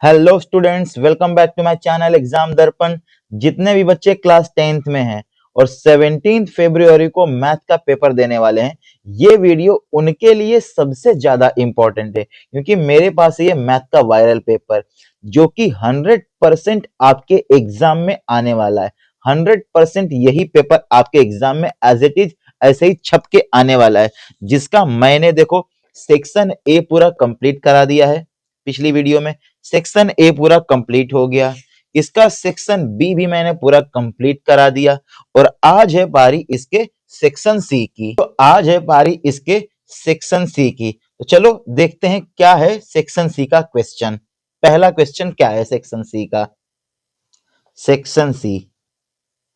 Hello students, welcome back to my channel exam Darpan. जितने भी बच्चे क्लास 10th में हैं और 17 फरवरी को मैथ का पेपर देने वाले हैं, ये वीडियो उनके लिए सबसे ज्यादा इंपॉर्टेंट है क्योंकि मेरे पास ये मैथ का वायरल पेपर जो कि 100% आपके एग्जाम में आने वाला है। 100% यही पेपर आपके एग्जाम में एज इट इज ऐसे ही छप के आने वाला है, जिसका मैंने देखो सेक्शन ए पूरा कंप्लीट करा दिया है। पिछली वीडियो में सेक्शन ए पूरा कंप्लीट हो गया, इसका सेक्शन बी भी मैंने पूरा कंप्लीट करा दिया और आज है बारी इसके सेक्शन सी की। तो आज है बारी इसके सेक्शन सी की। तो चलो देखते हैं क्या है सेक्शन सी का क्वेश्चन। पहला क्वेश्चन क्या है सेक्शन सी का? सेक्शन सी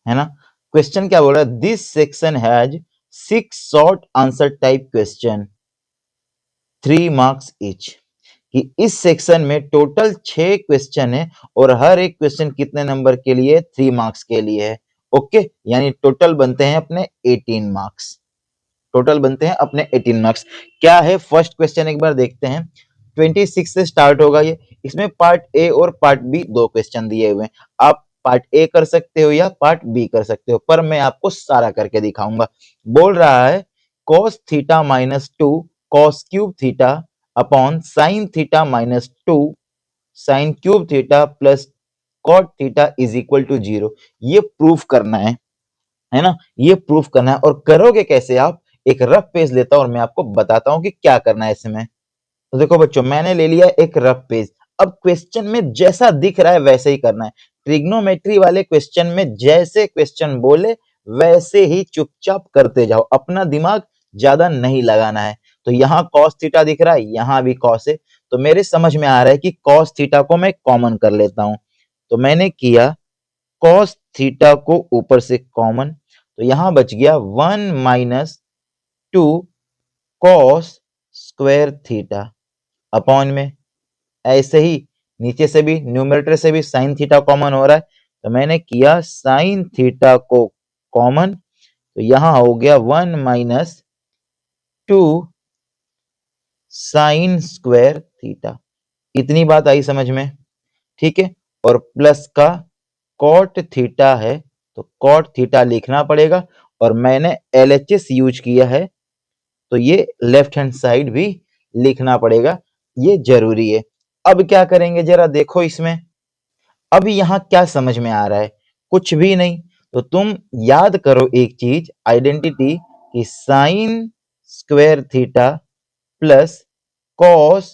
है ना। क्वेश्चन क्या बोल रहा है? This section has 6 short answer type question, 3 marks each. कि इस सेक्शन में टोटल 6 क्वेश्चन है और हर एक क्वेश्चन कितने नंबर के लिए? 3 मार्क्स के लिए है। ओके, यानी टोटल बनते हैं अपने 18 मार्क्स। टोटल बनते हैं अपने 18 मार्क्स। क्या है फर्स्ट क्वेश्चन, एक बार देखते हैं। 26 से स्टार्ट होगा ये। इसमें पार्ट ए और पार्ट बी दो क्वेश्चन दिए हुए हैं। आप पार्ट ए कर सकते हो या पार्ट बी कर सकते हो, पर मैं आपको सारा करके दिखाऊंगा। बोल रहा है cos theta minus 2 cos cube theta upon sine theta minus 2 sine cube theta plus cot theta is equal to 0। ये प्रूफ करना है ना। ये प्रूफ करना है। और करोगे कैसे आप? एक रफ पेज लेता हूं और मैं आपको बताता हूं कि क्या करना है इसमें। तो देखो बच्चों, मैंने ले लिया एक रफ पेज। अब क्वेश्चन में जैसा दिख रहा है वैसे ही करना है। ट्रिग्नोमेट्री वाले क्वेश्चन में जैसे क्वेश्चन बोले वैसे ही चुपचाप करते जाओ, अपना दिमाग ज्यादा नहीं लगाना है। तो यहाँ cos थीटा दिख रहा है, यहाँ भी cos है, तो मेरे समझ में आ रहा है कि cos थीटा को मैं कॉमन कर लेता हूं। तो मैंने किया cos थीटा को ऊपर से कॉमन, तो यहां बच गया 1 minus 2 cos square theta upon में ऐसे ही नीचे से भी न्यूमरेटर से भी साइन थीटा कॉमन हो रहा है, तो मैंने किया साइन थीटा को कॉमन, तो यहां हो गया 1 माइनस 2 साइन स्क्वायर थीटा। इतनी बात आई समझ में? ठीक है। और प्लस का कॉट थीटा है तो कॉट थीटा लिखना पड़ेगा, और मैंने LHS यूज किया है तो ये लेफ्ट हैंड साइड भी लिखना पड़ेगा, ये जरूरी है। अब क्या करेंगे जरा देखो इसमें। अभी यहाँ क्या समझ में आ रहा है? कुछ भी नहीं। तो तुम याद करो एक चीज, आइडेंटिटी, कि sine square theta plus cos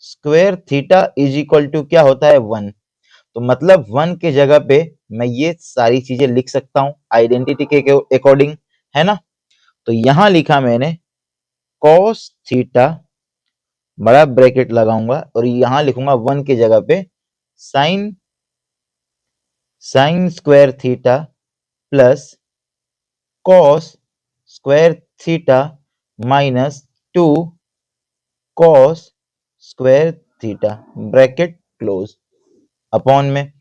square theta is equal to क्या होता है? 1। तो मतलब 1 के जगह पे मैं ये सारी चीजें लिख सकता हूं आइडेंटिटी के अकॉर्डिंग, है ना। तो यहां लिखा मैंने कॉस थीटा, बड़ा ब्रैकेट लगाऊंगा और यहां लिखूंगा 1 की जगह पे sine sine square theta plus cos square theta minus 2 cos square theta, bracket close, upon में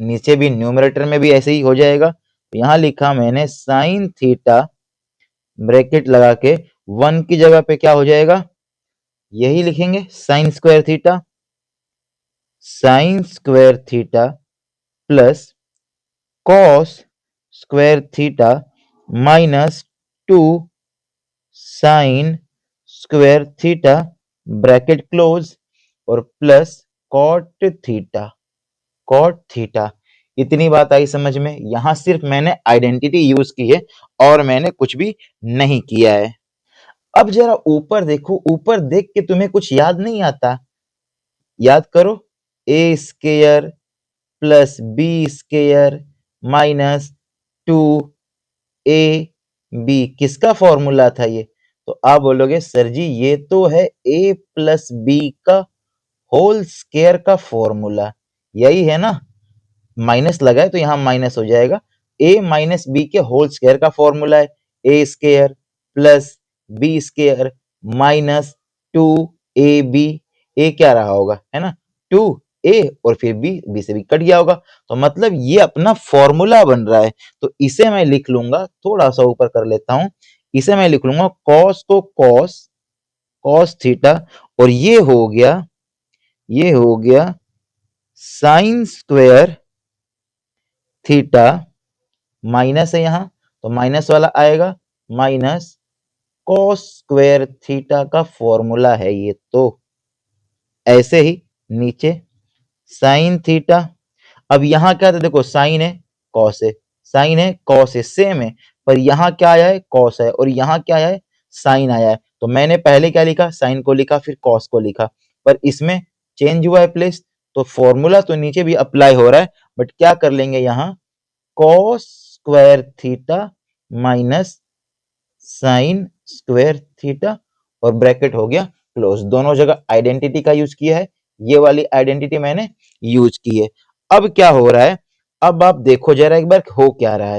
नीचे भी न्यूमरेटर में भी ऐसे ही हो जाएगा। तो यहां लिखा मैंने साइन थीटा, ब्रैकेट लगा के 1 की जगह पे क्या हो जाएगा? यही लिखेंगे sine square theta, sine square theta plus cos square theta minus 2 sine square theta, bracket close, और plus cot theta, cot theta. इतनी बात आई समझ में? यहां सिर्फ मैंने आइडेंटिटी यूज की है और मैंने कुछ भी नहीं किया है। अब जरा ऊपर देखो, ऊपर देख के तुम्हें कुछ याद नहीं आता? याद करो, A square plus B square minus 2 B किसका फॉर्मूला था ये? तो आप बोलोगे सर जी ये तो है ए प्लस बी का होल स्केयर का फॉर्मूला, यही है ना। माइनस लगाए तो यहाँ माइनस हो जाएगा। ए माइनस बी के होल स्केयर का फॉर्मूला है A square plus B square minus 2ab। A क्या रहा होगा, है ना, 2a, और फिर बी से भी कट गया होगा, तो मतलब ये अपना फॉर्मूला बन रहा है। तो इसे मैं लिख लूंगा, थोड़ा सा ऊपर कर लेता हूं, इसे मैं लिख लूंगा कॉस को कॉस थीटा, और ये हो गया साइन स्क्वायर थीटा माइनस है यहां तो माइनस वाला आएगा, माइनस कॉस स्क्वायर थीटा का फॉर्मूला है ये। तो ऐसे ही नीचे साइन थीटा, अब यहां क्या था, देखो साइन है कॉस है, साइन है कॉस है, सेम है, पर यहां क्या आया है, कॉस है, और यहां क्या आया है, साइन आया है। तो मैंने पहले क्या लिखा, साइन को लिखा, फिर कॉस को लिखा, पर इसमें चेंज हुआ है प्लेस, तो फॉर्मूला तो नीचे भी अप्लाई हो रहा है, बट क्या कर लेंगे यहां, cos square theta minus sign square theta, और ब्रैकेट हो गया क्लोज। दोनों जगह आइडेंटिटी का यूज किया है, ये वाली आइडेंटिटी मैंने यूज की है। अब क्या हो रहा है, अब आप देखो जरा एक बार हो क्या रहा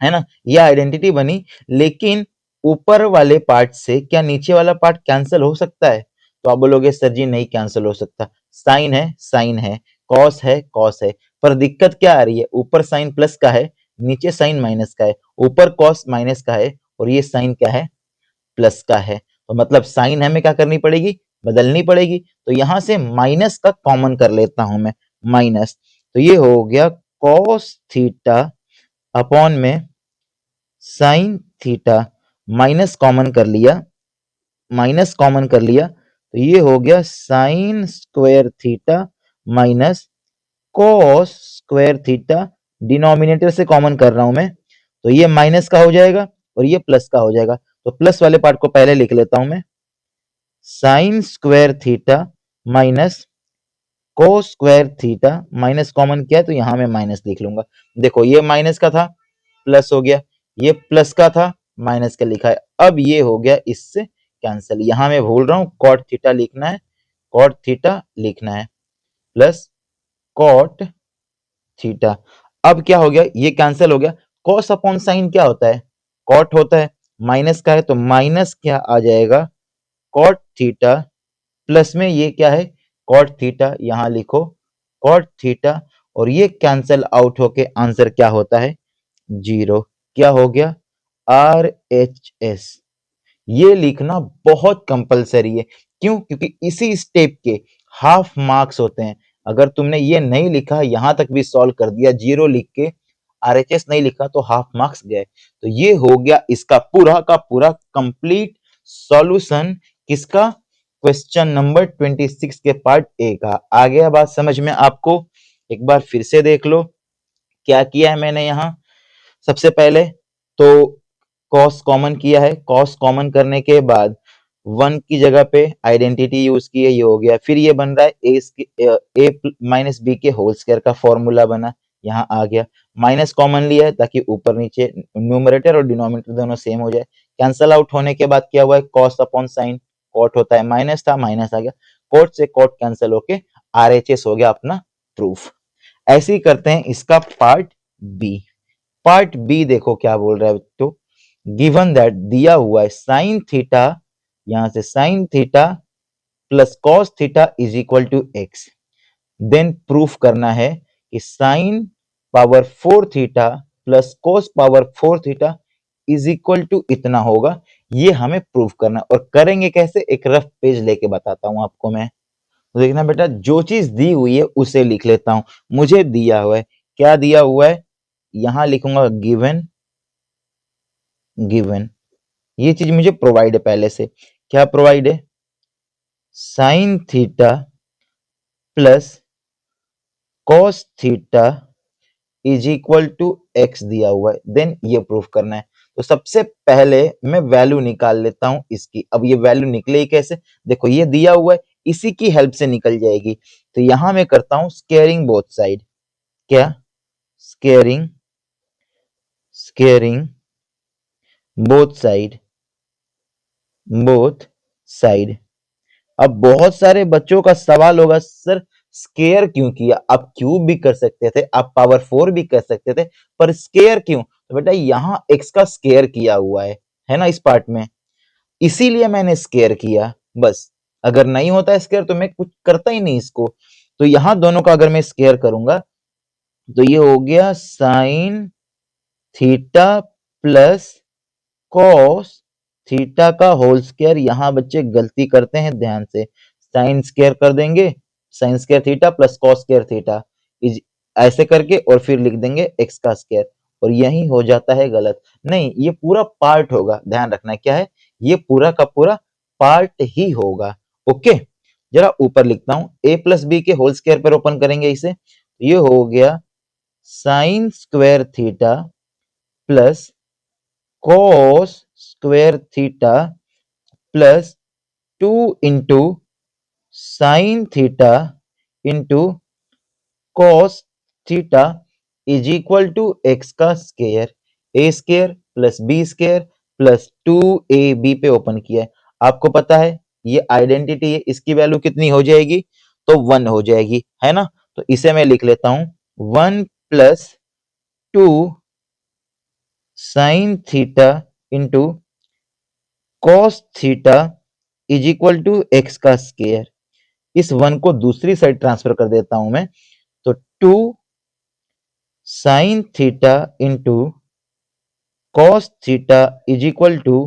है ना, ये आइडेंटिटी बनी, लेकिन ऊपर वाले पार्ट से क्या नीचे वाला पार्ट कैंसिल हो सकता है? तो आप बोलोगे सर जी नहीं कैंसिल हो सकता, साइन है साइन है, कॉस है कॉस है, पर दिक्कत क्या आ रही है, ऊपर साइन प्लस का है, नीचे साइन माइनस का है, ऊपर कॉस माइनस का है, और ये साइन क्या है, प्लस का है। तो मतलब साइन हमें क्या करनी पड़ेगी, बदलनी पड़ेगी। तो यहां से माइनस का कॉमन कर लेता हूं मैं, माइनस, तो ये हो गया कॉस थीटा अपॉन में साइन थीटा, माइनस कॉमन कर लिया, माइनस कॉमन कर लिया, तो ये हो गया sine square theta minus cos square theta, denominator से कॉमन कर रहा हूं मैं, तो ये माइनस का हो जाएगा और ये प्लस का हो जाएगा। तो प्लस वाले पार्ट को पहले लिख लेता हूं मैं, sine square theta minus cos square theta, minus common किया तो यहां मैं माइनस लिख लूंगा। देखो ये माइनस का था, प्लस हो गया, ये प्लस का था, माइनस का लिखा है, अब ये हो गया इससे कैंसिल। यहां मैं भूल रहा हूं कॉट थीटा लिखना है, कॉट थीटा लिखना है, प्लस कॉट थीटा। अब क्या हो गया, ये कैंसिल हो गया, कॉस अपॉन साइन क्या होता है, कॉट होता है, माइनस का है तो माइनस क्या आ जाएगा, कॉट थीटा, प्लस में ये क्या है, कॉट थीटा, यहां लिखो कॉट थीटा, और ये कैंसल आउट होके आंसर क्या होता है, जीरो। क्या हो गया, आर एच एस। ये लिखना बहुत कंपलसरी है, क्यों, क्योंकि इसी स्टेप के हाफ मार्क्स होते हैं। अगर तुमने ये नहीं लिखा, यहां तक भी सॉल्व कर दिया जीरो लिख के, आरएचएस नहीं लिखा, तो हाफ मार्क्स गए। तो ये हो गया इसका पूरा का पूरा कंप्लीट सॉल्यूशन, किसका, क्वेश्चन नंबर 26 के पार्ट ए का। आ गया बात समझ में आपको? एक बार फिर से देख लो क्या किया है मैंने यहाँ। सबसे पहले तो कॉस कॉमन किया है, कॉस कॉमन करने के बाद वन की जगह पे आइडेंटिटी यूज की है, ये हो गया। फिर ये बन रहा है ए माइनस बी के होल स्क्वायर का फॉर्मूला बना, यहाँ आ गया। माइनस कॉमन लिया है ताकि ऊपर नीचे न्यूमरेटर और डिनोमिनेटर दोनों सेम हो जाए। कैंसल आउट होने के बाद क्या हुआ है, कॉस अपॉन साइन, कॉट होता है, माइनस था माइनस आ गया, कॉट से कॉट कैंसिल होके आरएचएस हो गया अपना प्रूफ। ऐसे ही करते हैं इसका पार्ट बी। पार्ट बी देखो क्या बोल रहा है, तो गिवन दैट दिया हुआ है साइन थीटा, यहां से sine theta plus cos theta is equal to x, then proof करना है कि sine power 4 theta plus cos power 4 theta is equal to इतना होगा। ये हमें प्रूफ करना है, और करेंगे कैसे, एक रफ पेज लेके बताता हूं आपको मैं। तो देखना बेटा, जो चीज दी हुई है उसे लिख लेता हूं। मुझे दिया हुआ है, क्या दिया हुआ है, यहां लिखूंगा गिवन, गिवन, ये चीज मुझे प्रोवाइड है पहले से। क्या प्रोवाइड है, sine theta plus cos theta is equal to x दिया हुआ है, देन ये प्रूफ करना है। तो सबसे पहले मैं वैल्यू निकाल लेता हूं इसकी। अब ये वैल्यू निकलेगी कैसे, देखो ये दिया हुआ है, इसी की हेल्प से निकल जाएगी। तो यहां मैं करता हूं स्केयरिंग बोथ साइड, क्या, squaring, squaring both side, both side. अब बहुत सारे बच्चों का सवाल होगा, सर स्केयर क्यों किया, आप क्यूब भी कर सकते थे, आप पावर 4 भी कर सकते थे, पर स्केयर क्यों? तो बेटा यहाँ एक्स का स्केयर किया हुआ है ना, इस पार्ट में, इसीलिए मैंने स्केयर किया बस। अगर नहीं होता स्केयर तो मैं कुछ करता ही नहीं इसको। तो यहां दोनों का अगर मैं स्केयर करूंगा तो ये हो गया sign theta plus cos theta का होल स्क्वायर। यहां बच्चे गलती करते हैं, ध्यान से, साइन स्क्वायर कर देंगे sign square theta plus cos square theta is ऐसे करके और फिर लिख देंगे एक्स का स्क्वायर, और यही हो जाता है गलत। नहीं, ये पूरा पार्ट होगा, ध्यान रखना क्या है, ये पूरा का पूरा पार्ट ही होगा। ओके, जरा ऊपर लिखता हूं, ए प्लस बी के होल स्क्वायर पर ओपन करेंगे इसे, ये हो गया sine square theta plus cos square theta plus 2 into sine theta into cos theta is equal to x का square, A square plus B square plus 2ab पे open किया है। आपको पता है ये आइडेंटिटी है, इसकी वैल्यू कितनी हो जाएगी, तो 1 हो जाएगी, है ना। तो इसे मैं लिख लेता हूं 1 plus 2 sine theta into cos theta is equal to x का स्क्वायर। इस 1 को दूसरी साइड ट्रांसफर कर देता हूं मैं, तो 2 sine theta into cos theta is equal to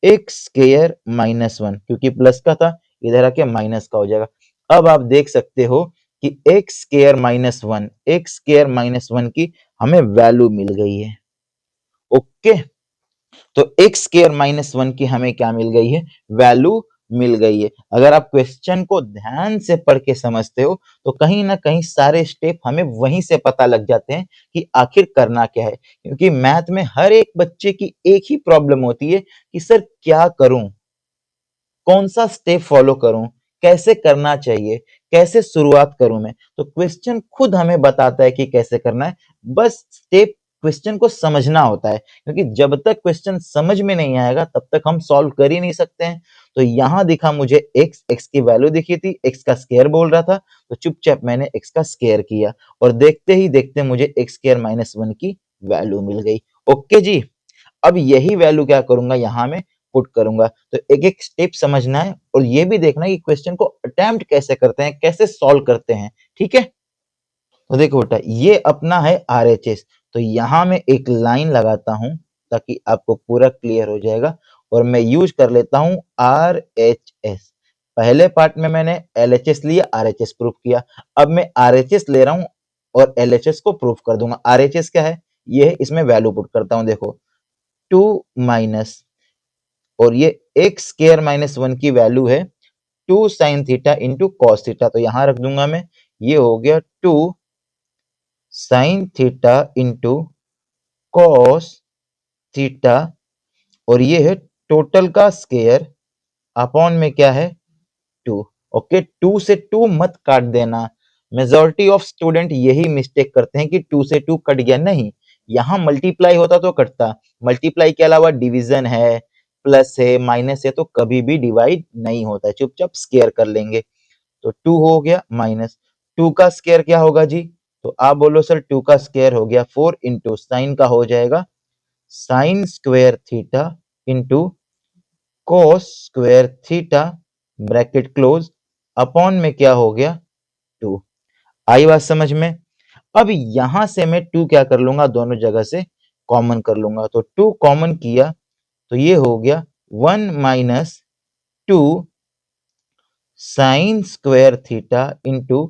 x square minus 1, क्योंकि प्लस का था इधर आके माइनस का हो जाएगा। अब आप देख सकते हो कि x square minus 1, x square minus 1 की हमें वैल्यू मिल गई है। ओके, तो एक्स स्क्वायर माइनस 1 की हमें क्या मिल गई है, वैल्यू मिल गई है। अगर आप क्वेश्चन को ध्यान से पढ़ के समझते हो तो कहीं ना कहीं सारे स्टेप हमें वहीं से पता लग जाते हैं कि आखिर करना क्या है, क्योंकि मैथ में हर एक बच्चे की एक ही प्रॉब्लम होती है कि सर क्या करूं, कौन सा स्टेप फॉलो करूं, कैसे करना चाहिए, कैसे शुरुआत करूं मैं। तो क्वेश्चन खुद हमें बताता है कि कैसे करना है, बस स्टेप क्वेश्चन को समझना होता है, क्योंकि जब तक क्वेश्चन समझ में नहीं आएगा तब तक हम सॉल्व कर ही नहीं सकते हैं। तो यहां दिखा मुझे एक्स की वैल्यू दिखी थी, एक्स का स्क्वायर बोल रहा था, तो चुपचाप मैंने एक्स का स्क्वायर किया और देखते ही देखते मुझे एक्स स्क्वायर माइनस 1 की वैल्यू मिल गई। ओके जी, अब यही वैल्यू क्या करूंगा, यहां में पुट करूंगा। तो एक एक स्टेप समझना है और ये भी देखना है कि क्वेश्चन को अटेम्प्ट कैसे करते हैं, कैसे सॉल्व करते हैं, ठीक है। तो देखो बेटा, ये अपना है आरएचएस, तो यहां मैं एक लाइन लगाता हूं ताकि आपको पूरा क्लियर हो जाएगा, और मैं यूज कर लेता हूं आरएचएस। पहले पार्ट में मैंने एलएचएस लिया, आरएचएस प्रूफ किया, अब मैं आरएचएस ले रहा हूं और एलएचएस को प्रूफ कर दूंगा। आरएचएस क्या है, ये है, इसमें वैल्यू पुट करता हूं, देखो 2 माइनस, और ये एक्स स्क्वायर माइनस 1 की वैल्यू है 2 sine theta into cos theta, तो यहां रख दूंगा मैं, ये हो गया 2 sine theta into cos theta, और ये है टोटल का स्क्वायर अपॉन में क्या है 2। ओके, 2 से 2 मत काट देना, मेजॉरिटी ऑफ स्टूडेंट यही मिस्टेक करते हैं कि 2 से 2 कट गया, नहीं, यहां मल्टीप्लाई होता तो कटता, मल्टीप्लाई के अलावा डिवीजन है, प्लस है, माइनस है, तो कभी भी डिवाइड नहीं होता है, चुपचाप स्क्वायर कर लेंगे। तो 2 हो गया माइनस 2 का स्क्वायर क्या होगा जी, तो आप बोलो सर 2 का स्क्वायर हो गया 4 इंटू साइन का हो जाएगा sign square theta into cos square theta, bracket close, upon में क्या हो गया 2। आई बात समझ में। अब यहां से मैं 2 क्या कर लूंगा, दोनों जगह से कॉमन कर लूंगा, तो 2 कॉमन किया तो ये हो गया 1 minus 2 sine square theta into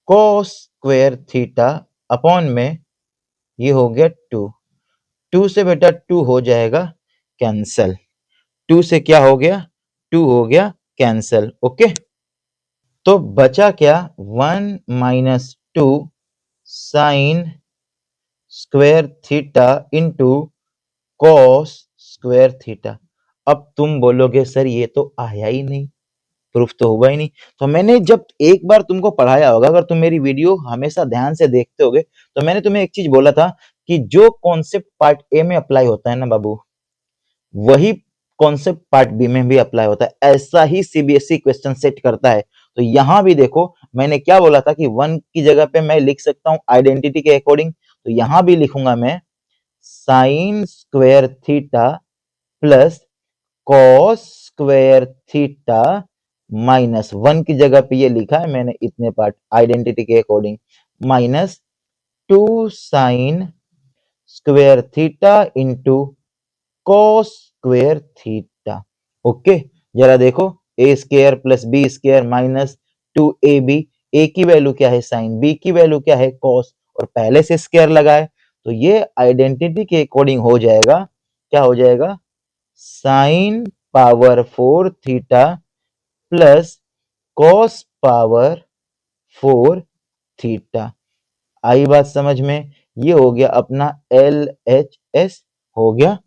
cos square theta, upon में ये हो गया 2। 2 से बेटा 2 हो जाएगा कैंसल, 2 से क्या हो गया, 2 हो गया कैंसल। ओके, तो बचा क्या, 1 minus 2 sine square theta into cos square theta. अब तुम बोलोगे सर ये तो आया ही नहीं, प्रूफ तो हुआ ही नहीं। तो मैंने जब एक बार तुमको पढ़ाया होगा, अगर तुम मेरी वीडियो हमेशा ध्यान से देखते होगे, तो मैंने तुम्हें एक चीज बोला था कि जो कॉन्सेप्ट पार्ट ए में अप्लाई होता है ना बाबू, वही कॉन्सेप्ट पार्ट बी में भी अप्लाई होता है, ऐसा ही सीबीएसई क्वेश्चन सेट करता है। तो यहां भी देखो मैंने क्या बोला था कि 1 की जगह पे मैं लिख सकता हूं आइडेंटिटी के अकॉर्डिंग, तो यहां भी लिखूंगा मैं sine square theta plus cos square theta minus 1 की जगह पे ये लिखा है मैंने इतने पार्ट आइडेंटिटी के according, minus 2 sine square theta into cos square theta. Okay, जरा देखो, A square plus B square minus 2ab, A की वैल्यू क्या है साइन, बी की वैल्यू क्या है कॉस, और पहले से स्क्वायर लगाए तो ये आइडेंटिटी के अकॉर्डिंग हो जाएगा, क्या हो जाएगा, sine power 4 theta plus cos power 4 theta. आई बात समझ में? ये हो गया अपना LHS, हो गया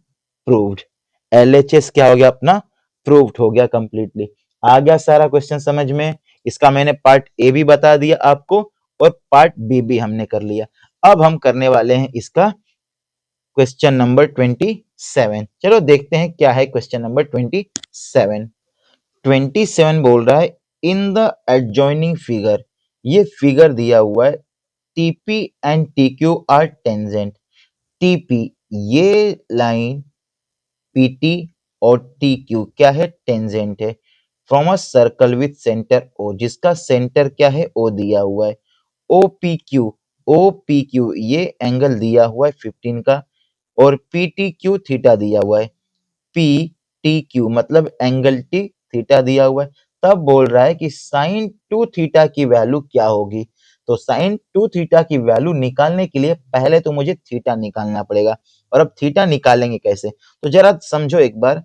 प्रूव्ड। LHS क्या हो गया अपना, प्रूव्ड हो गया कंप्लीटली। आ गया सारा क्वेश्चन समझ में? इसका मैंने पार्ट ए भी बता दिया आपको और पार्ट बी भी हमने कर लिया। अब हम करने वाले हैं इसका क्वेश्चन नंबर 27। चलो देखते हैं क्या है क्वेश्चन नंबर 27। 27 बोल रहा है इन द एडजॉइनिंग फिगर, ये फिगर दिया हुआ है TP and TQ are tangent. TP ये लाइन PT और TQ क्या है, टेंजेंट है from a circle with centre O, जिसका सेंटर क्या है O दिया हुआ है। OPQ ये एंगल दिया हुआ है 15 का और PTQ थीटा दिया हुआ है। PTQ मतलब एंगल T थीटा दिया हुआ है। तब बोल रहा है कि साइन 2 थीटा की वैल्यू क्या होगी। तो साइन 2 थीटा की वैल्यू निकालने के लिए पहले तो मुझे थीटा निकालना पड़ेगा, और अब थीटा निकालेंगे कैसे, तो जरा समझो एक बार।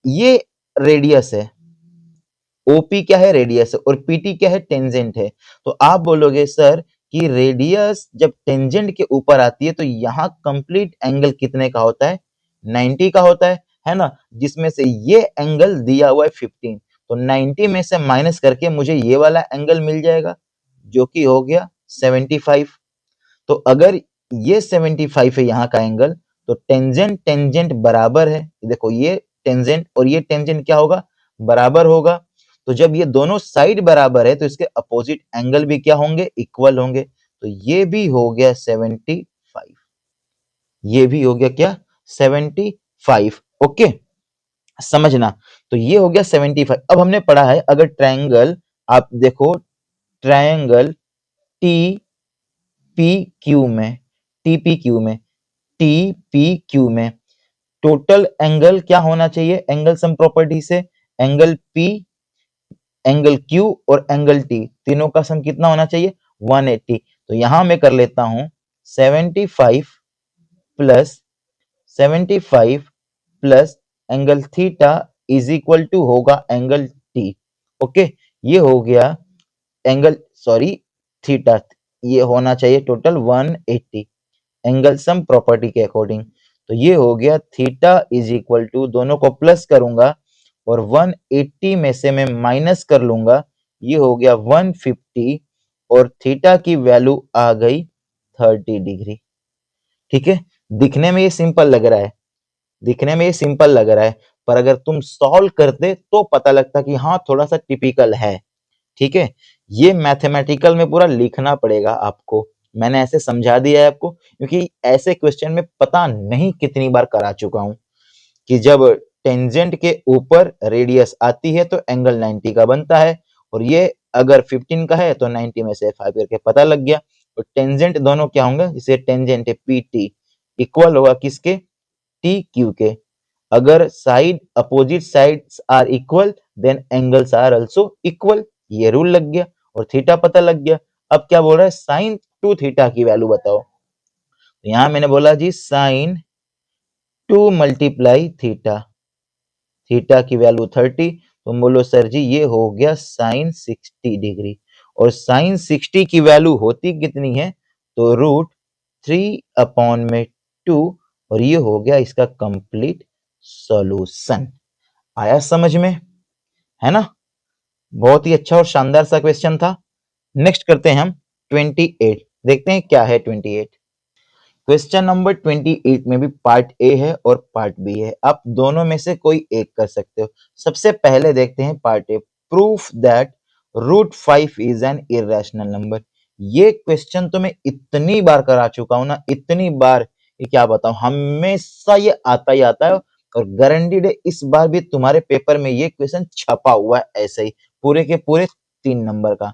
ये रेडियस है, ओपी क्या है, रेडियस है, और पीटी क्या है, टेंजेंट है। तो आप बोलोगे सर कि रेडियस जब टेंजेंट के ऊपर आती है तो यहाँ कंप्लीट एंगल कितने का होता है, 90 का होता है ना, जिसमें से ये एंगल दिया हुआ है 15, तो 90 में से माइनस करके मुझे ये वाला एंगल मिल जाएगा जो कि हो गया 75। तो अगर ये 75 है यहाँ का एंगल, तो टेंजेंट टेंजेंट बराबर है, देखो ये टेंजेंट और ये टेंजेंट क्या होगा, बराबर होगा। तो जब ये दोनों साइड बराबर है तो इसके अपोजिट एंगल भी क्या होंगे, इक्वल होंगे। तो ये भी हो गया 75, ये भी हो गया क्या, 75। ओके, समझना। तो ये हो गया 75। अब हमने पढ़ा है अगर ट्रायंगल, आप देखो ट्रायंगल टी पी क्यू में, टीपीक्यू में, टीपीक्यू में टोटल एंगल क्या होना चाहिए, एंगल सम प्रॉपर्टी से एंगल पी, एंगल क्यू और एंगल टी तीनों का सम कितना होना चाहिए, 180। तो यहां मैं कर लेता हूं 75 plus 75 plus angle theta is equal to होगा एंगल टी। ओके, ये हो गया एंगल, सॉरी थीटा, ये होना चाहिए टोटल 180 एंगल सम प्रॉपर्टी के अकॉर्डिंग। तो ये हो गया थीटा इज इक्वल टू, दोनों को प्लस करूंगा और 180 में से मैं माइनस कर लूंगा, ये हो गया 150 और थीटा की वैल्यू आ गई 30 डिग्री। ठीक है, दिखने में ये सिंपल लग रहा है, दिखने में ये सिंपल लग रहा है, पर अगर तुम सॉल्व करते तो पता लगता कि हाँ थोड़ा सा टिपिकल है। ठीक है, ये मैथमेटिकल में पूरा लिखना पड़ेगा आपको, मैंने ऐसे समझा दिया है आपको क्योंकि ऐसे क्वेश्चन में पता नहीं कितनी बार करा चुका हूं कि जब टेंजेंट के ऊपर रेडियस आती है तो एंगल 90 का बनता है, और ये अगर 15 का है तो 90 में से 5 करके पता लग गया। और टेंजेंट दोनों क्या होंगे, जिसे टेंजेंट है पीटी इक्वल होगा किसके, टी क्यू के। अगर side opposite sides are equal then angles are also equal, ये रूल लग गया और थीटा पता लग गया। अब क्या बोल रहा है, साइन 2 थीटा की वैल्यू बताओ। तो यहां मैंने बोला जी साइन 2 मल्टीप्लाई थीटा, थीटा की वैल्यू 30, तो बोलो सर जी ये हो गया साइन 60 डिग्री, और साइन 60 की वैल्यू होती कितनी है, तो रूट 3/2, और ये हो गया इसका कंप्लीट सॉल्यूशन। आया समझ में, है ना? बहुत ही अच्छा और शानदार सा क्वेश्चन था। नेक्स्ट करते हैं हम 28, देखते हैं क्या है 28। क्वेश्चन नंबर 28 में भी पार्ट ए है और पार्ट बी है, आप दोनों में से कोई एक कर सकते हो। सबसे पहले देखते हैं part A, proof that root 5 is an irrational number. ये क्वेश्चन तो मैं इतनी बार करा चुका हूं ना, इतनी बार कि क्या बताऊं, हमेशा ये आता ही आता है, और गारंटीड है इस बार भी तुम्हारे पेपर में ये क्वेश्चन छपा हुआ है ऐसे ही, पूरे के पूरे 3 नंबर का।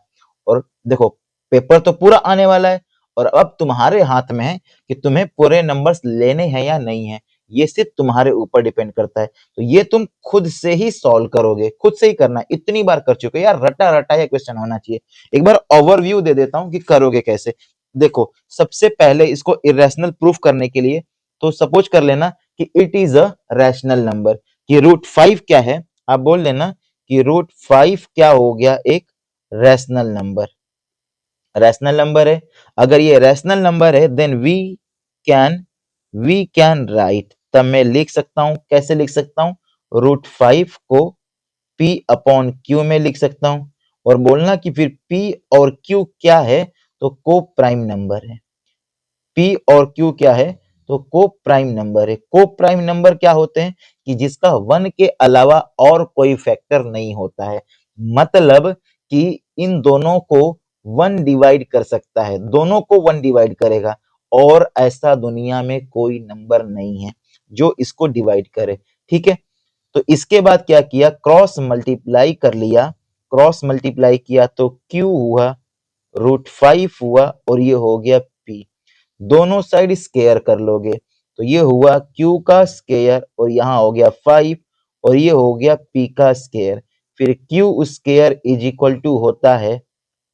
और देखो पेपर तो पूरा आने वाला है, और अब तुम्हारे हाथ में है कि तुम्हें पूरे नंबर्स लेने हैं या नहीं है। ये सिर्फ तुम्हारे ऊपर डिपेंड करता है। तो ये तुम खुद से ही सॉल्व करोगे, खुद से ही करना है। इतनी बार कर चुके हो यार, रटा रटा ये क्वेश्चन होना चाहिए। एक बार ओवरव्यू दे देता हूं कि करोगे कैसे। देखो, सबसे पहले इसको इरेशनल प्रूफ करने के लिए तो सपोज कर लेना कि it is a rational number, कि रूट 5 क्या है, आप बोल लेना कि रूट 5 क्या हो गया, एक रैशनल नंबर। रैशनल नंबर है, अगर ये रैशनल नंबर है देन वी कैन राइट, तब मैं लिख सकता हूं, कैसे लिख सकता हूं, रूट 5 को p अपॉन q में लिख सकता हूं। और बोलना कि फिर p और q क्या है, तो को प्राइम नंबर है। p और q क्या है, तो को प्राइम नंबर है। को प्राइम नंबर क्या होते हैं, कि जिसका 1 के अलावा और कोई फैक्टर नहीं होता है। मतलब कि इन दोनों को 1 डिवाइड कर सकता है, दोनों को 1 डिवाइड करेगा, और ऐसा दुनिया में कोई नंबर नहीं है जो इसको डिवाइड करे। ठीक है, तो इसके बाद क्या किया, क्रॉस मल्टीप्लाई कर लिया। क्रॉस मल्टीप्लाई किया तो q हुआ, रूट 5 हुआ, और ये हो गया p। दोनों साइड स्केयर कर लोगे तो ये हुआ q का स्केयर, और यहाँ हो गया 5, और ये हो गया p का स्केयर। फिर q square is equal to होता है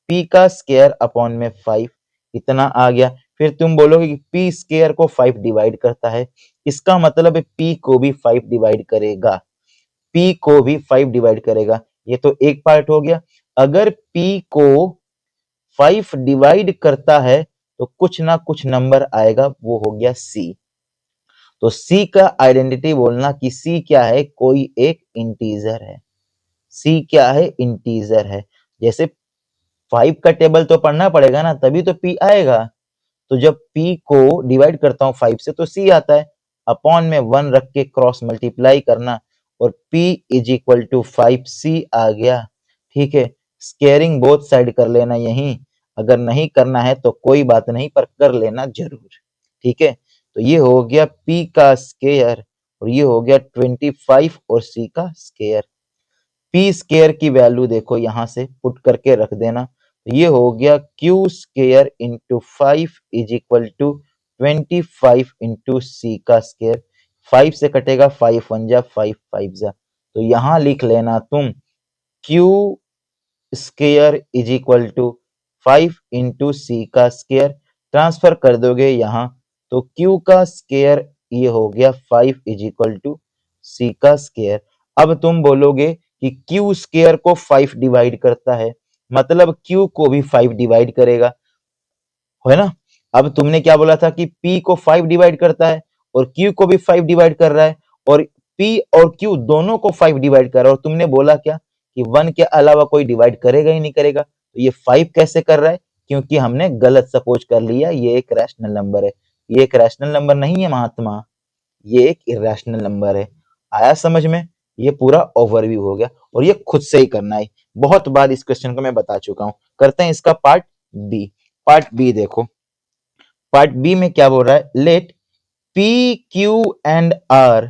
p का स्केयर अपॉन में 5, इतना आ गया। फिर तुम बोलोगे कि p स्केयर को 5 डिवाइड करता है, इसका मतलब है p को भी 5 डिवाइड करेगा, p को भी 5 डिवाइड करेगा। ये तो एक पार्ट हो गया। अगर p को 5 डिवाइड करता है तो कुछ ना कुछ नंबर आएगा, वो हो गया c। तो c का आइडेंटिटी बोलना कि c क्या है, कोई एक इंटीजर है। c क्या है, इंटीजर है। जैसे 5 का टेबल तो पढ़ना पड़ेगा ना, तभी तो p आएगा। तो जब p को डिवाइड करता हूँ 5 से तो c आता है, अपॉन में 1 रख के क्रॉस मल्टीप्लाई करना, और p is equal to 5c आ गया। ठीक है, स्केयरिंग बोथ साइड कर लेना यहीं, अगर नहीं करना है तो कोई बात नहीं, पर कर लेना जरूर। ठीक है, तो ये हो गया p का स्केयर, और ये हो गया 25, और c का स्केयर। p स्केयर की वैल्यू देखो यहां से पुट करके रख देना, तो ये हो गया q square into 5 is equal to 25 into c का स्केयर। 5 से कटेगा, 5 1 जा 5 5 जा, तो यहां लिख लेना तुम q square is equal to 5 into C का स्केयर। ट्रांसफर कर दोगे यहाँ, तो q का स्केयर ये हो गया 5 इज इक्वल टू सी का स्केयर। अब तुम बोलोगे कि q स्केयर को 5 डिवाइड करता है, मतलब q को भी 5 डिवाइड करेगा, है ना। अब तुमने क्या बोला था कि p को 5 डिवाइड करता है, और q को भी 5 डिवाइड कर रहा है, और p और q दोनों को 5 डिवाइड कर रहा है, और तुमने बोला क्या कि 1 के अलावा कोई डिवाइड करेगा ही नहीं करेगा। तो ये 5 कैसे कर रहा है, क्योंकि हमने गलत सपोज कर लिया, ये एक रैशनल नंबर है। ये एक रैशनल नंबर नहीं है महात्मा, ये एक इरेशनल नंबर है। आया समझ में, ये पूरा ओवरव्यू हो गया, और ये खुद से ही करना है। बहुत बार इस क्वेश्चन को मैं बता चुका हूं। करते हैं इसका पार्ट बी। पार्ट बी देखो, पार्ट बी में क्या बोल रहा है, let p q and r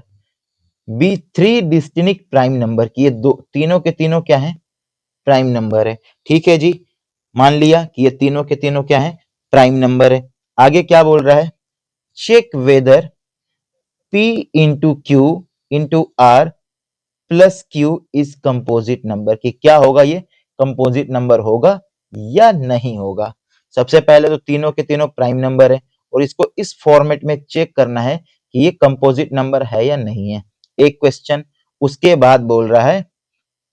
be 3 distinct prime number, की ये दो तीनों के तीनों क्या है, प्राइम नंबर है। ठीक है जी, मान लिया कि ये तीनों के तीनों क्या है, प्राइम नंबर है। आगे क्या बोल रहा है, check whether p into Q into R plus Q is composite number, कि क्या होगा, ये कंपोजिट नंबर होगा या नहीं होगा। सबसे पहले तो तीनों के तीनों प्राइम नंबर है, और इसको इस फॉर्मेट में चेक करना है कि ये कंपोजिट नंबर है या नहीं है, एक क्वेश्चन। उसके बाद बोल रहा है,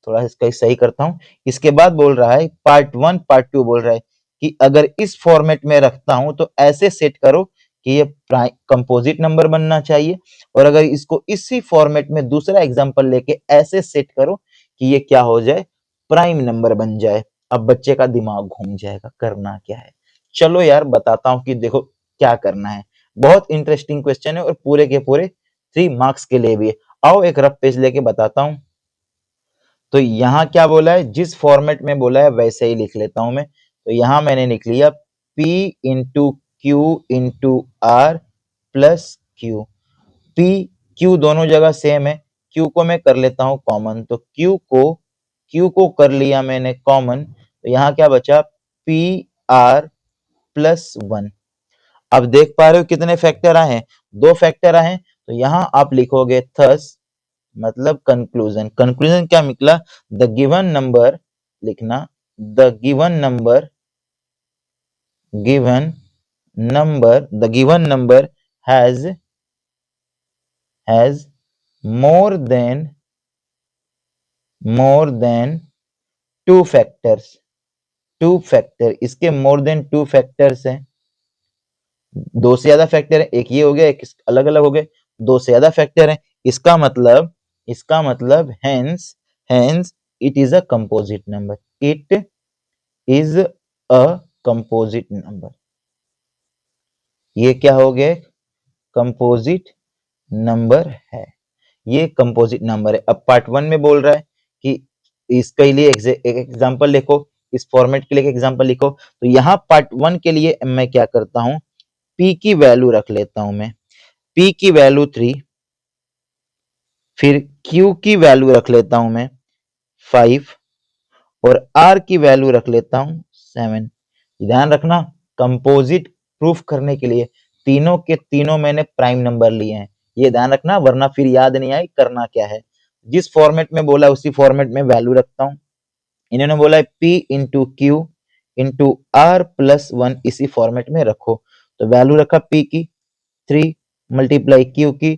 थोड़ा इसका सही करता हूं, इसके बाद बोल रहा है पार्ट 1 पार्ट 2 बोल रहा है कि अगर इस फॉर्मेट में रखता हूं तो ऐसे सेट करो कि ये कंपोजिट नंबर बनना चाहिए, और अगर इसको इसी फॉर्मेट में दूसरा एग्जांपल लेके ऐसे सेट करो कि ये क्या हो जाए, प्राइम नंबर बन जाए। अब बच्चे का दिमाग घूम जाएगा, करना क्या है। चलो यार बताता हूं कि देखो क्या करना है। बहुत इंटरेस्टिंग क्वेश्चन है, और पूरे के पूरे 3 मार्क्स के लिए भी है। आओ एक रफ पेज लेके बताता हूं। तो यहाँ क्या बोला है, जिस फॉर्मेट में बोला है वैसे ही लिख लेता हूं मैं। तो यहाँ मैंने लिख लिया p into Q into R plus Q. p q दोनों जगह सेम है, q को मैं कर लेता हूं कॉमन, तो q को कर लिया मैंने कॉमन, तो यहाँ क्या बचा, p r प्लस 1। अब देख पा रहे हो कितने फैक्टर आए हैं, 2 फैक्टर आए हैं, तो यहां आप लिखोगे थस, मतलब कंक्लूजन। कंक्लूजन क्या निकला? द गिवन नंबर लिखना, the given number the given number has more than two factors। Two factor, इसके मोर देन टू फैक्टर्स हैं, दो से ज्यादा फैक्टर है, एक ये हो गया, एक अलग अलग हो गए, दो से ज्यादा फैक्टर है। इसका मतलब hence it is a composite number, it is a composite number. ये क्या हो गया? कंपोजिट नंबर है, ये कंपोजिट नंबर है। अब पार्ट 1 में बोल रहा है कि इसके लिए एक एग्जांपल लिखो, इस फॉर्मेट के लिए एक एग्जांपल लिखो। तो यहाँ पार्ट 1 के लिए मैं क्या करता हूँ, p की वैल्यू रख लेता हूं मैं, p की वैल्यू 3, फिर q की वैल्यू रख लेता हूं मैं 5, और r की वैल्यू रख लेता हूं 7। ध्यान रखना, कंपोजिट प्रूफ करने के लिए तीनों के तीनों मैंने प्राइम नंबर लिए हैं, ये ध्यान रखना, वरना फिर याद नहीं आई करना क्या है। जिस फॉर्मेट में बोला उसी फॉर्मेट में वैल्यू रखता हूं। इन्होंने बोला है p into Q into R plus 1, इसी फॉर्मेट में रखो। तो वैल्यू रखा p की 3 मल्टीप्लाई क्यू की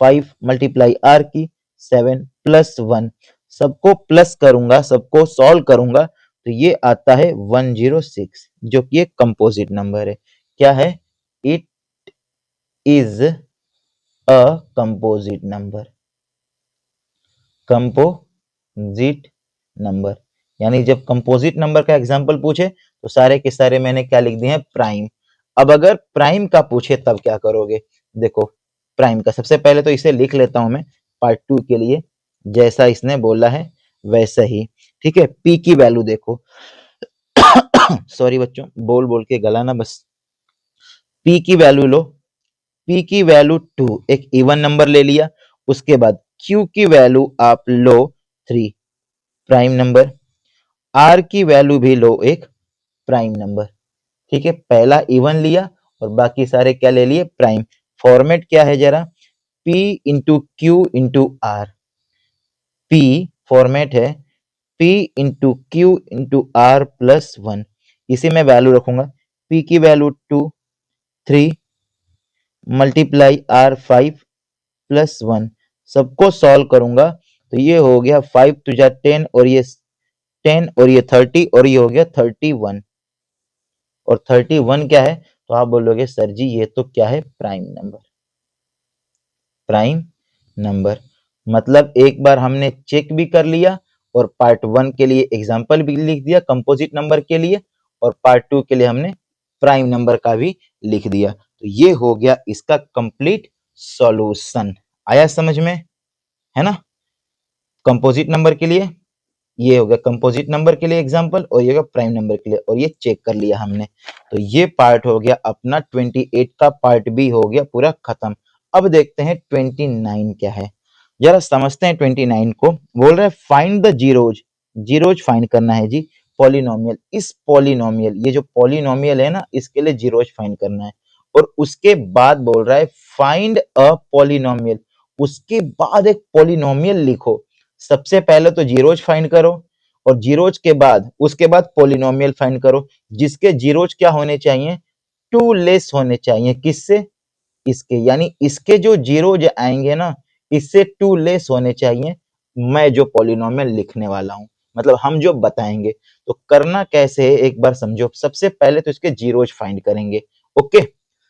5 मल्टीप्लाई आर की 7 प्लस 1, सबको प्लस करूंगा, सबको सॉल्व करूंगा, तो ये आता है 106, जो कि एक कंपोजिट नंबर है। क्या है? It is a composite number, composite number. यानी जब कंपोजिट नंबर का एग्जांपल पूछे तो सारे के सारे मैंने क्या लिख दिए हैं? प्राइम। अब अगर प्राइम का पूछे तब क्या करोगे? देखो, प्राइम का सबसे पहले तो इसे लिख लेता हूं मैं पार्ट 2 के लिए, जैसा इसने बोला है वैसा ही। ठीक है, पी की वैल्यू देखो सॉरी बच्चों, बोल बोल के गला ना बस। पी की वैल्यू लो, पी की वैल्यू 2, एक इवन नंबर ले लिया। उसके बाद क्यू की वैल्यू आप लो 3, प्राइम नंबर। आर की वैल्यू भी लो, एक प्राइम नंबर। ठीक है, पहला इवन लिया और बाकी सारे क्या ले लिए? प्राइम। फॉर्मेट क्या है जरा? P into Q into R. P format है P into Q into R plus 1, इसी में वैल्यू रखूंगा। P की वैल्यू 2, 3 मल्टीप्लाई आर 5 प्लस 1, सबको सॉल्व करूंगा तो ये हो गया 5 टू जा 10, और ये 10 और ये 30, और ये हो गया 31। और 31 क्या है? तो आप बोलोगे सर जी ये तो क्या है? Prime number. प्राइम नंबर मतलब एक बार हमने चेक भी कर लिया, और पार्ट 1 के लिए एग्जांपल भी लिख दिया कंपोजिट नंबर के लिए, और पार्ट 2 के लिए हमने प्राइम नंबर का भी लिख दिया। तो ये हो गया इसका कंप्लीट सॉल्यूशन। आया समझ में? है ना? कंपोजिट नंबर के लिए ये हो गया, कंपोजिट नंबर के लिए एग्जांपल, और ये होगा प्राइम नंबर के लिए, और ये चेक कर लिया हमने। तो ये पार्ट हो गया अपना 28 का पार्ट भी हो गया पूरा खत्म। अब देखते हैं 29 क्या है, जरा समझते हैं 29 को। बोल रहे हैं find the zeros, zeros find करना है जी। पॉलिनोमियल, इस पॉलिनोमियल, ये जो पॉलिनोमियल है ना, इसके लिए जीरोज फाइंड करना है। और उसके बाद बोल रहा है फाइंड अ पॉलिनोमियल, उसके बाद एक पॉलिनोमियल लिखो। सबसे पहले तो जीरोज फाइंड करो, और जीरोज के बाद उसके बाद पॉलिनोमियल फाइंड करो, जिसके जीरोज क्या होने चाहिए? टू लेस होने चाहिए। किससे? इसके, यानी इसके जो जीरोज आएंगे ना, इससे टू लेस होने चाहिए मैं जो पॉलिनोमियल लिखने वाला हूं, मतलब हम जो बताएंगे। तो करना कैसे है एक बार समझो। सबसे पहले तो इसके जीरोज फाइंड करेंगे। ओके,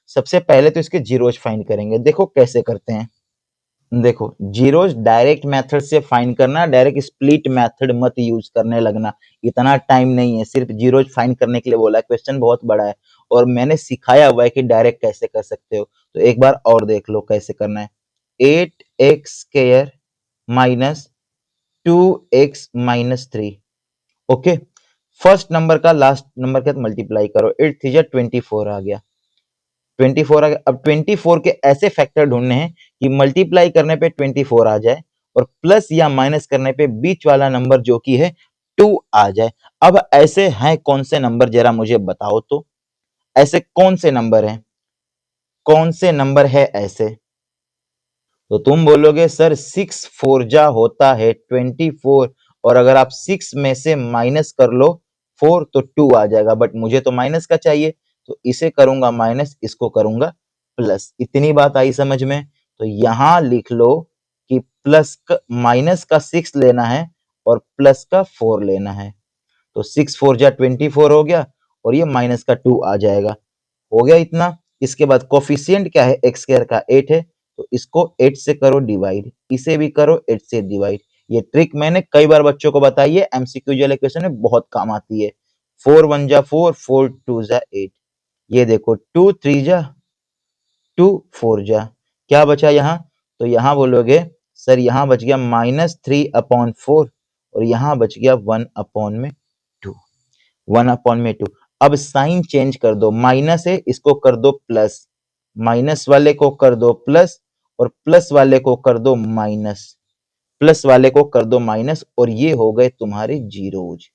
सबसे पहले तो इसके जीरोज फाइंड करेंगे। देखो कैसे करते हैं। देखो, जीरोज डायरेक्ट मेथड से फाइंड करना, डायरेक्ट स्प्लिट मेथड मत यूज करने लगना, इतना टाइम नहीं है। सिर्फ जीरोज फाइंड करने के लिए बोला है, क्वेश्चन बहुत बड़ा है और मैंने सिखाया हुआ है कि डायरेक्ट कैसे कर सकते हो। तो एक बार और देख लो कैसे करना है। 8x square minus 2x minus 3। Okay, first number का लास्ट नंबर के साथ मल्टीप्लाई करो, 8 3 जा 24 आ गया, 24 आ गया। अब 24 के ऐसे फैक्टर ढूंढने हैं कि मल्टीप्लाई करने पे 24 आ जाए, और प्लस या माइनस करने पे बीच वाला नंबर जो कि है 2 आ जाए। अब ऐसे हैं कौन से नंबर, जरा मुझे बताओ तो, ऐसे कौन से नंबर हैं? कौन से नंबर है ऐसे? तो तुम बोलोगे सर 6 4 जा होता है 24, और अगर आप 6 में से माइनस कर लो 4 तो 2 आ जाएगा, बट मुझे तो माइनस का चाहिए, तो इसे करूंगा माइनस, इसको करूंगा प्लस। इतनी बात आई समझ में? तो यहां लिख लो कि प्लस का माइनस का 6 लेना है और प्लस का 4 लेना है। तो 6 4 जा 24 हो गया, और ये माइनस का 2 आ जाएगा। हो गया इतना। इसके बाद कोफिशिएंट क्या है, एक्स स्क्वायर का 8 है, तो इसको 8 से करो डिवाइड, इसे भी करो 8 से डिवाइड। ये ट्रिक मैंने कई बार बच्चों को बताई है, एमसीक्यू वाले क्वेश्चन में बहुत काम आती है। 4 1 जा 4, 4 2 जा 8। ये देखो 2 3 जा 2, 4 जा, क्या बचा यहाँ? तो यहाँ बोलोगे सर यहाँ बच गया -3/4, और यहाँ बच गया 1/2, 1/2। अब साइन चेंज कर दो, माइनस है इसको कर दो प्लस, माइनस वाले को कर दो प्लस, और प्लस वाले को कर दो माइनस, प्लस वाले को कर दो माइनस, और ये हो गए तुम्हारे जीरोज।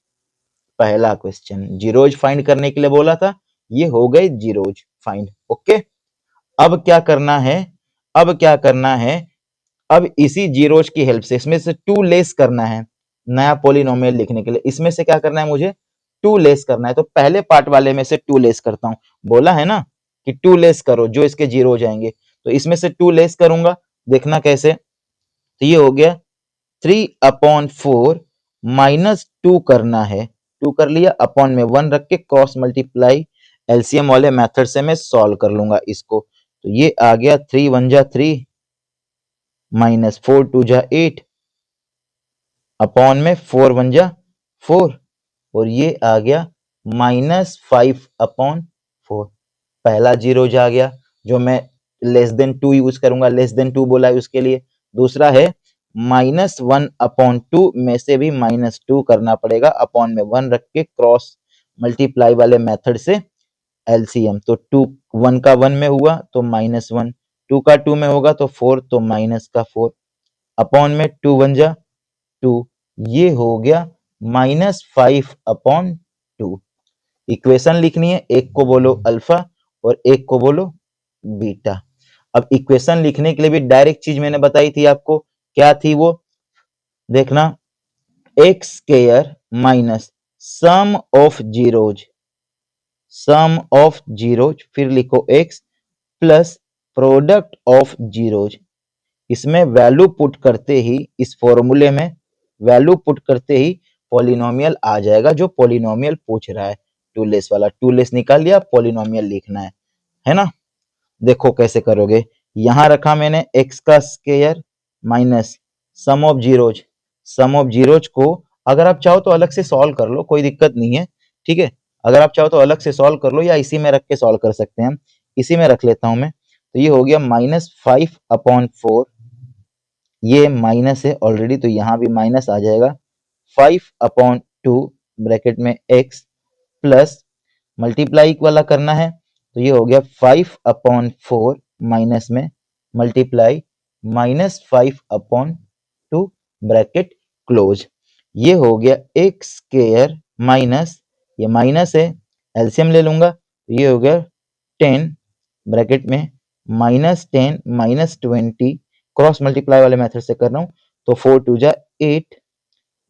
पहला क्वेश्चन जीरोज फाइंड करने के लिए बोला था, ये हो गए जीरोज फाइंड। ओके, अब क्या करना है? अब क्या करना है? अब इसी जीरोज की हेल्प से इसमें से 2 लेस करना है नया पॉलिनोमियल लिखने के लिए। इसमें से क्या करना है मुझे? 2 लेस करना है। तो पहले पार्ट वाले में से 2 लेस करता हूं, बोला है ना कि 2 लेस करो जो इसके जीरो हो जाएंगे। तो इसमें से 2 लेस करूंगा, देखना कैसे। तो ये हो गया 3/4 -2 करना है, 2 कर लिया, अपॉन में 1 रख के क्रॉस मल्टीप्लाई एलसीएम वाले मेथड से मैं सॉल्व कर लूंगा इसको। तो ये आ गया 3 1 जा 3 -4 2 जा 8, अपॉन में 4 1 जा 4, और ये आ गया -5/4। पहला जीरो जा गया, जो मैं लेस देन 2 यूज करूंगा, लेस देन 2 बोला है उसके लिए। दूसरा है -1/2 में से भी -2 करना पड़ेगा, अपॉन में 1 रख के क्रॉस मल्टीप्लाई वाले मेथड से एलसीएम। तो 2 1 का 1 में हुआ तो -1, 2 का 2 में होगा तो 4, तो माइनस का 4, अपॉन में 2 1 जा 2, ये हो गया -5/2। इक्वेशन लिखनी है, एक को बोलो अल्फा और एक को बोलो बीटा। अब इक्वेशन लिखने के लिए भी डायरेक्ट चीज मैंने बताई थी आपको, क्या थी वो? देखना, x square minus sum of zeros, sum of zeros, फिर लिखो x plus product of zeros. इसमें वैल्यू पुट करते ही, इस फॉर्मूले में वैल्यू पुट करते ही पॉलिनोमियल आ जाएगा जो पॉलिनोमियल पूछ रहा है। टू लेस वाला, टू लेस निकाल लिया, पॉलिनोमियल लिखना है ना? देखो कैसे करोगे। यहां रखा मैंने एक्स का square minus sum of zeros, sum of zeros को अगर आप चाहो तो अलग से सॉल्व कर लो, कोई दिक्कत नहीं है, ठीक है। अगर आप चाहो तो अलग से सॉल्व कर लो, या इसी में रख के सॉल्व कर सकते हैं हम। इसी में रख लेता हूं मैं। तो ये हो गया -5/4, ये माइनस है ऑलरेडी तो यहाँ भी माइनस आ जाएगा, 5/2 ब्रैकेट में x प्लस मल्टीप्लाई वाला करना है, तो ये हो गया 5/4 माइनस में मल्टीप्लाई -5/2 ब्रैकेट क्लोज। ये हो गया एक्स स्क्वायर माइनस, ये माइनस है, एलसीएम ले लूंगा, तो ये हो गया 10 ब्रैकेट में -10 -20, क्रॉस मल्टीप्लाई वाले मेथड से कर रहा हूं, तो 4 2 जा 8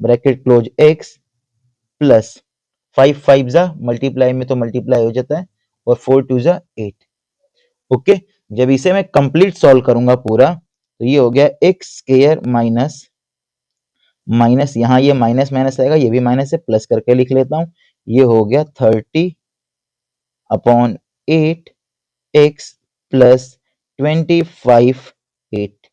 ब्रैकेट क्लोज x प्लस 5 5 जा मल्टीप्लाई में तो मल्टीप्लाई हो जाता है, और 4 2 जा 8। ओके, जब इसे मैं कंप्लीट सॉल्व करूंगा पूरा, तो ये हो गया एक्स स्क्वायर माइनस माइनस, यहाँ ये माइनस माइनस आएगा, ये भी माइनस है, प्लस करके लिख लेता हूं, ये हो गया 30/8 x plus 25/8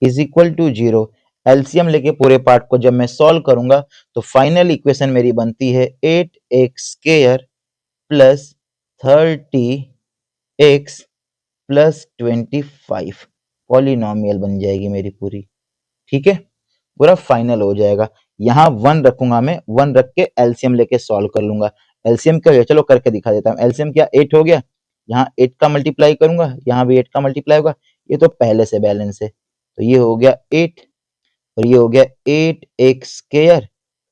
is equal to 0। LCM लेके पूरे पार्ट को जब मैं सॉल्व करूंगा तो फाइनल इक्वेशन मेरी बनती है 8x square plus 30x plus 25, polynomial बन जाएगी मेरी पूरी, ठीक है, पूरा फाइनल हो जाएगा। यहाँ 1 रखूंगा मैं, 1 रख के एलसीएम लेके सॉल्व कर लूंगा। एलसीएम क्या है, चलो करके दिखा देता हूँ। एलसीएम क्या, 8 हो गया, यहाँ 8 का मल्टीप्लाई करूंगा, यहाँ भी 8 का मल्टीप्लाई होगा, ये तो पहले से बैलेंस है, तो ये हो गया 8, और ये हो गया 8x square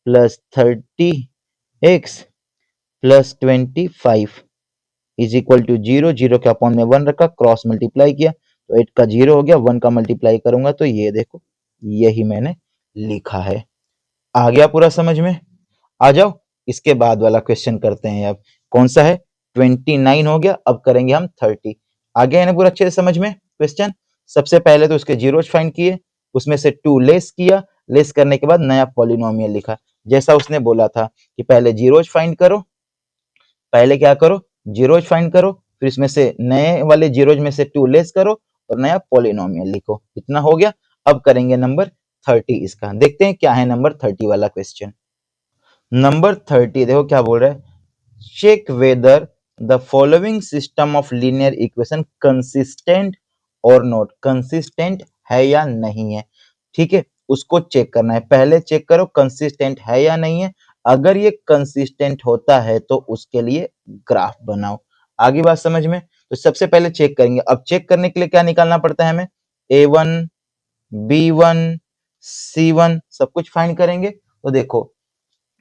plus 30x plus 25 is equal to 0, 0 के अपॉन में 1 रखा, क्रॉस मल्टीप्लाई किया, तो 8 का 0 हो गया, 1 का मल्टीप्लाई करूंगा तो ये देखो यही मैंने लिखा है। आ गया पूरा समझ में? आ जाओ इसके बाद वाला क्वेश्चन करते हैं। अब कौन सा है? 29 हो गया, अब करेंगे हम 30। आ गया है ना पूरा अच्छे से समझ में क्वेश्चन? सबसे पहले तो उसके जीरोज फाइंड किए, उसमें से 2 लेस किया, लेस करने के बाद नया पॉलिनोमियल लिखा। जैसा उसने बोला था कि पहले जीरोज फाइंड करो, पहले क्या करो, जीरोज फाइंड करो, फिर इसमें से नए वाले जीरोज में से 2 लेस करो और नया पॉलिनोमियल लिखो। इतना हो गया। अब करेंगे नंबर 30 इसका। देखते हैं क्या है नंबर 30 वाला क्वेश्चन। नंबर 30 देखो क्या बोल रहा है, check whether the following system of linear equation consistent और नॉट। कंसिस्टेंट है या नहीं है, ठीक है, उसको चेक करना है। पहले चेक करो कंसिस्टेंट है या नहीं है। अगर ये कंसिस्टेंट होता है तो उसके लिए ग्राफ बनाओ। आगे बात समझ में? तो सबसे पहले चेक करेंगे। अब चेक करने के लिए क्या निकालना पड़ता है हमें? A1 B1 C1 सब कुछ फाइंड करेंगे। तो देखो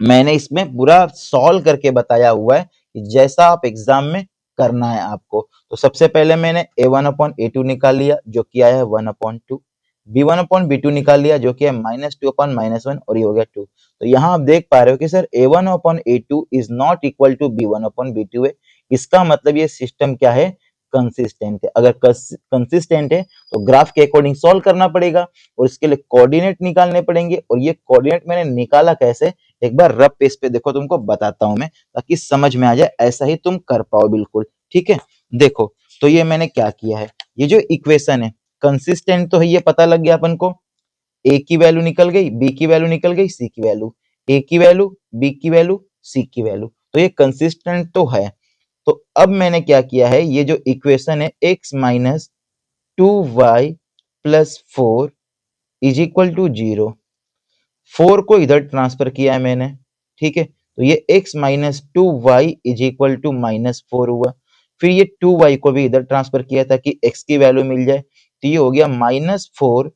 मैंने इसमें पूरा सॉल्व करके बताया हुआ है कि जैसा आप एग्जाम में करना है आपको। तो सबसे पहले मैंने A1/A2 निकाल लिया जो कि आया है 1/2, B1/B2 निकाल लिया जो कि है -2/-1 और ये हो गया 2। तो यहाँ आप देख पा रहे हो कि sir A1/A2 is not equal to B1/B2 है। इसका मतलब ये सिस्टम क्या है? कंसिस्टेंट है। अगर कंसिस्टेंट है तो ग्राफ के अकॉर्डिंग सॉल्व करना पड़ेगा और इसके लिए कोऑर्डिनेट निकालने पड़ेंगे। और ये कोऑर्डिनेट मैंने निकाला कैसे, एक बार रफ पेज पे देखो, तुमको बताता हूं मैं ताकि समझ में आ जाए, ऐसा ही तुम कर पाओ बिल्कुल। ठीक है, देखो तो ये मैंने क्या किया है, ये जो इक्वेशन है कंसिस्टेंट तो है, ये पता लग गया अपन को। ए की वैल्यू निकल गई, बी की वैल्यू निकल गई, सी की वैल्यू, ए की वैल्यू, बी की वैल्यू, सी की वैल्यू, तो ये कंसिस्टेंट तो है। तो अब मैंने क्या किया है, ये जो इक्वेशन है x minus 2y+4 is equal to 0, 4 को इधर ट्रांसफर किया है मैंने। ठीक है, तो ये x minus 2y is equal to -4 हुआ। फिर ये 2y को भी इधर ट्रांसफर किया ताकि x की वैल्यू मिल जाए, तो ये हो गया -4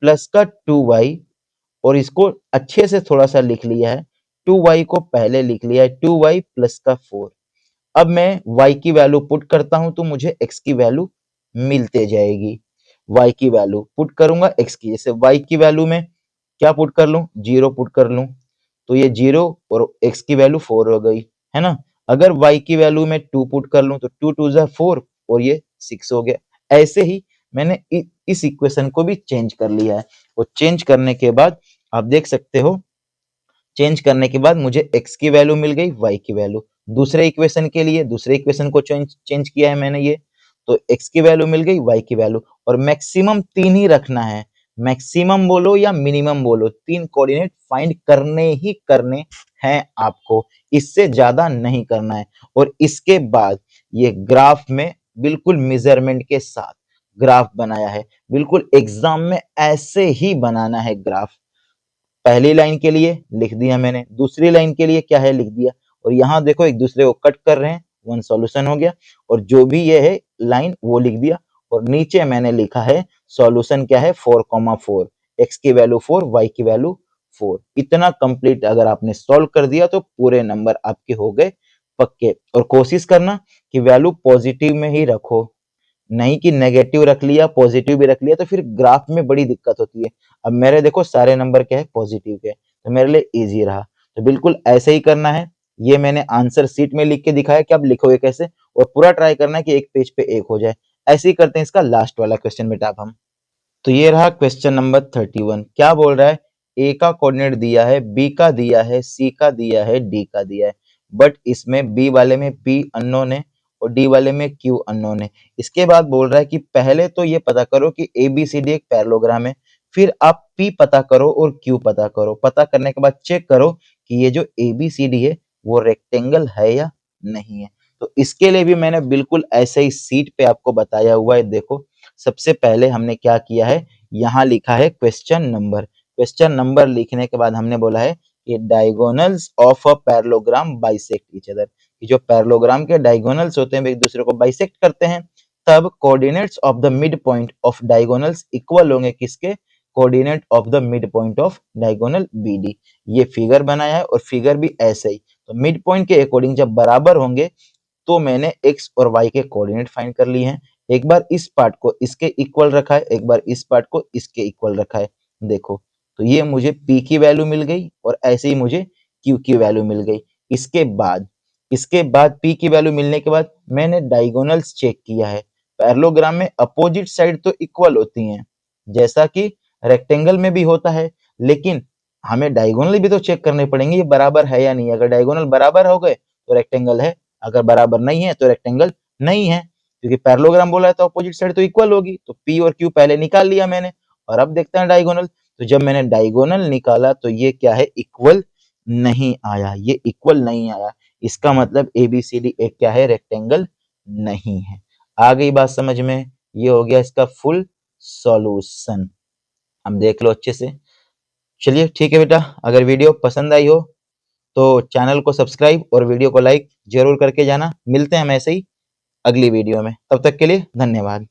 प्लस का 2y। और इसको अच्छे से थोड़ा सा लिख लिया है, 2y को पहले लिख लिया है 2y प्लस का 4। अब मैं y की वैल्यू पुट करता हूं तो मुझे x की वैल्यू मिलते जाएगी। y की वैल्यू पुट करूंगा x की, जैसे y की वैल्यू में क्या पुट कर लूं, 0 पुट कर लूं, तो ये 0 और x की वैल्यू 4 हो गई, है ना। अगर y की वैल्यू में 2 पुट कर लूं तो 2 2 जा 4 और ये 6 हो गया। ऐसे ही मैंने इस इक्वेशन को भी चेंज कर लिया है। और चेंज करने के बाद आप देख सकते हो, चेंज करने के बाद मुझे x की वैल्यू मिल गई, y की वैल्यू। दूसरे इक्वेशन के लिए दूसरे इक्वेशन को चेंज किया है मैंने, ये तो x की वैल्यू मिल गई, y की वैल्यू। और मैक्सिमम 3 ही रखना है, मैक्सिमम बोलो या मिनिमम बोलो, 3 कोऑर्डिनेट फाइंड करने ही करने हैं आपको, इससे ज्यादा नहीं करना है। और इसके बाद ये ग्राफ में बिल्कुल मेजरमेंट के साथ ग्राफ बनाया है, बिल्कुल एग्जाम में ऐसे ही बनाना है ग्राफ। पहली लाइन के लिए लिख दिया मैंने, दूसरी लाइन के लिए क्या है लिख दिया, और यहाँ देखो एक दूसरे को कट कर रहे हैं, वन सॉल्यूशन हो गया। और जो भी ये है लाइन वो लिख दिया, और नीचे मैंने लिखा है सॉल्यूशन क्या है 4,4, x की वैल्यू 4, y की वैल्यू 4। इतना कंप्लीट अगर आपने सॉल्व कर दिया तो पूरे नंबर आपके हो गए पक्के। और कोशिश करना कि वैल्यू पॉजिटिव में ही रखो, नहीं कि नेगेटिव रख लिया पॉजिटिव भी रख लिया तो फिर ग्राफ में बड़ी दिक्कत होती है। अब मेरे देखो सारे नंबर क्या है पॉजिटिव के, तो मेरे लिए इजी रहा। तो बिल्कुल ऐसे ही करना है। ये मैंने आंसर शीट में लिख के दिखाया कि आप लिखोगे कैसे, और पूरा ट्राई करना है कि एक पेज पे एक हो जाए। ऐसे ही करते हैं इसका लास्ट वाला क्वेश्चन बेटा अब हम। तो ये रहा क्वेश्चन नंबर 31। क्या बोल रहा है, ए का कोऑर्डिनेट दिया है, बी का दिया है, सी का दिया है, डी का दिया है, बट इसमें बी वाले में पी अननोन है और डी वाले में क्यू अननोन है। इसके बाद बोल रहा है कि पहले तो ये पता करो कि ए बी सी डी एक पैरेललोग्राम है, फिर आप पी पता करो और क्यू पता करो। पता करने के बाद चेक करो कि ये जो ए बी सी डी है वो रेक्टेंगल है या नहीं है। तो इसके लिए भी मैंने बिल्कुल ऐसे ही सीट पे आपको बताया हुआ है। देखो सबसे पहले हमने क्या किया है, यहाँ लिखा है क्वेश्चन नंबर। क्वेश्चन नंबर लिखने के बाद हमने बोला है कि diagonals of a parallelogram bisect each other, कि जो पैरेललोग्राम के डायगोनल्स होते हैं वे एक दूसरे को बाइसेक्ट करते हैं, तब coordinates of the mid point of diagonals equal होंगे किसके, coordinate of the mid point of diagonal BD. ये फिगर बनाया है और फिगर भी ऐसे ही, तो मिड पॉइंट के अकॉर्डिंग जब बराबर होंगे तो मैंने x और y के कोऑर्डिनेट फाइंड कर लिए हैं। एक बार इस पार्ट को इसके इक्वल रखा है, एक बार इस पार्ट को इसके इक्वल रखा है। देखो तो ये मुझे P की वैल्यू मिल गई और ऐसे ही मुझे Q की वैल्यू मिल गई। इसके बाद P की वैल्यू मिलने के बाद मैंने डायगोनल्स चेक किया है। पैरेललोग्राम में अपोजिट साइड तो इक्वल होती हैं, जैसा कि रेक्टेंगल में भी होता है, लेकिन हमें डायगोनल भी तो चेक करने पड़ेंगे, ये बराबर है या नहीं। अगर डायगोनल बराबर हो गए तो रेक्टेंगल है, अगर बराबर नहीं है तो रेक्टेंगल नहीं है, क्योंकि पैरेललोग्राम बोला है तो अपोजिट साइड तो इक्वल होगी। तो P और Q पहले निकाल लिया मैंने, और अब देखते हैं डायगोनल। तो जब मैंने डायगोनल निकाला तो ये क्या है, इक्वल नहीं आया, ये इक्वल नहीं आया। इसका मतलब ABCD एक क्या है, रेक्टेंगल नहीं है। आ गई बात समझ में? ये हो गया इसका फुल सॉल्यूशन। हम देख लो अच्छे से। चलिए ठीक है बेटा, अगर वीडियो पसंद आई हो तो चैनल को सब्सक्राइब और वीडियो को लाइक जरूर करके जाना। मिलते हैं हम ऐसे ही अगली वीडियो में, तब तक के लिए धन्यवाद।